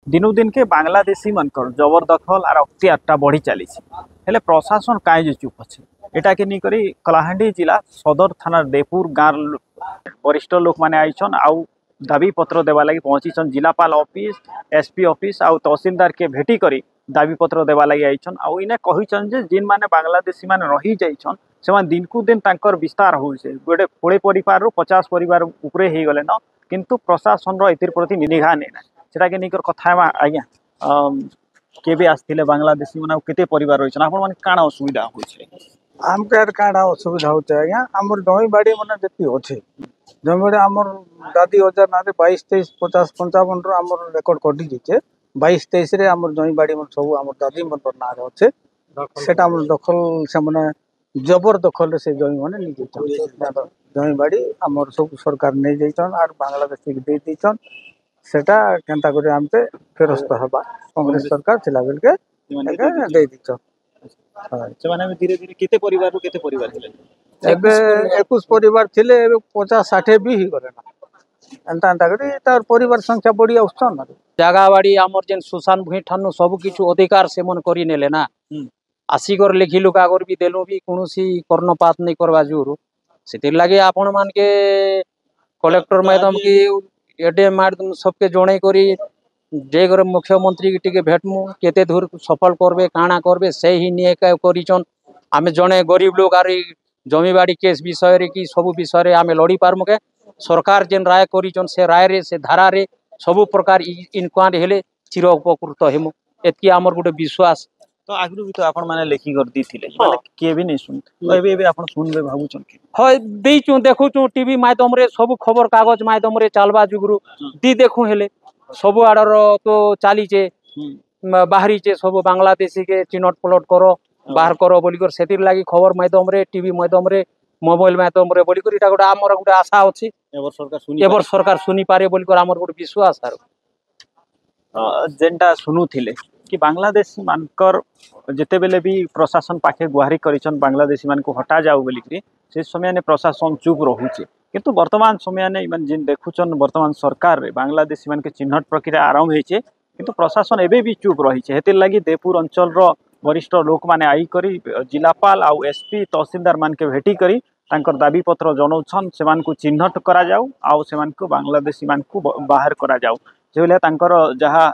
दिनू दिन के बांग्लादेशी मनकर जबरदखल आर अख्तियारटा बढ़ी चली हेले प्रशासन काहे जे चुप अच्छे एटा के नहीं करी कलाहांडी जिला सदर थाना देपुर गाँव वरिष्ठ लोक मैंने आईछन आउ दाबी पत्र देवा लगी पहुंचीछन जिलापाल ऑफिस एसपी ऑफिस आउ तहसीलदार के भेटी करी दाबी पत्र देवा लगी आईछन आउ इने कहिछन जे जिन माने बांग्लादेशी माने रही जाइछन से दिन कु दिन तांकर विस्तार होइछे गोटे 20 परिवार रु 50 परिवार उपरे हे गले न किंतु प्रशासन रो एतिर प्रति निगाह नै ना सेटा के निकर कथा आज्ञा केबे आसथिले बांग्लादेशी माने केते परिवार रहिछन आपण माने काना असुविधा होइछे आमकार काड़ा असुविधा होते आज्ञा आमर जमी बाड़ी मैंने जी अच्छे जमी बाड़ी आमर दादी हजार ना 22 23 50 55 रो आमर रेकर्ड कटि जाइए 22 23 रे आमर जमी बाड़ी मन सब आमर दादी मन ना अच्छे सेटा आमर दखल से माने जबरदखल से जमी मैंने नहीं जाइछन जमी बाड़ी आमर सब सरकार नहीं जाइछन आर बांग्लादेश के दे दीछन सेटा केनता करे आमते फेरस्त हबा कांग्रेस सरकार थिला बेल के दे दीछन से माने धीरे धीरे केते परिवार रु केते परिवार थिले एबे 21 परिवार थिले एबे 50 60 भी ही करे ना एंता एंता करी तार परिवार संख्या बढ़ी आउछन ना जागा बाड़ी आमर जेन सुशान भूई ठानु सब किछु अधिकार से मन करी नेले ना आसिकर लिखिलु कागर भी देलु भी कोनोसी कर्णपात नहीं करबा जुरु सेतिर लागे आपण मान के कलेक्टर मैडम की एडीएम मैडम सबके जोड़े करी जे घर मुख्यमंत्री की टिके भेटमु केते दूर सफल करबे काना करबे से ही निये करिचन आमे जने गरीब लोग आरी जमीबाड़ी केस विषय रे की सब विषय रे आमे लड़ी पारमु के सरकार जेन राय करिचन से राय रे से धारा रे सब प्रकार इनक्वारी हेले चिर उपकृत हेमु एतकी हमर गुटे विश्वास तो आगु भी तो आपण माने लेखी कर दी थिले माने के भी नहीं सुन तो एबे एबे आपण सुनबे भाबुचन के होय देइचु देखुचु टीवी माध्यम रे सब खबर कागज माध्यम रे चालबा जुगरु दी देखु हेले सब आडर तो चालीचे बाहरीचे सब बांग्लादेशी के चिन्हट पलट करो बाहर करो बोली कर सेतिर लागी खबर माध्यम रे टीवी माध्यम रे मोबाइल माध्यम रे बोली कर इटा गोटे हमर गोटे आशा अछि एबर सरकार सुनी पारे बोली कर हमर गोटे विश्वास आरो जेनटा सुनु थिले कि बांग्लादेशी मानकर जेते बेले भी प्रशासन पाखे गुहारी करिछन बांग्लादेशी मान को हटा जाऊ बोली कि से समय ने प्रशासन चुप रहुचे किंतु वर्तमान समय ने इमान जिन देखुचन वर्तमान सरकार रे बांग्लादेशी मान के चिन्हट प्रक्रिया आरंभ हेचे किंतु प्रशासन एबे भी चुप रही है हेतिर लगी देपुर अंचल रो वरिष्ठ लोक माने आई करी जिलापाल आउ एसपी तहसीलदार मान के भेटी करी तांकर दाबी पत्र जनाउछन से मान को चिन्हट करा जाऊ आउ से मान को बांग्लादेशी मान को बाहर करा जाऊ जेले तांकर जहा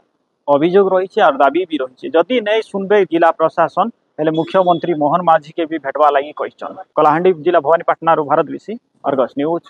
अभियोग रही और दाबी भी रही जदि नहीं सुनबे जिला प्रशासन हेले मुख्यमंत्री मोहन माझी के भी भेटवा लगी कहिछन कलाहांडी जिला भवानीपाटना भारत विशी अर्गस न्यूज।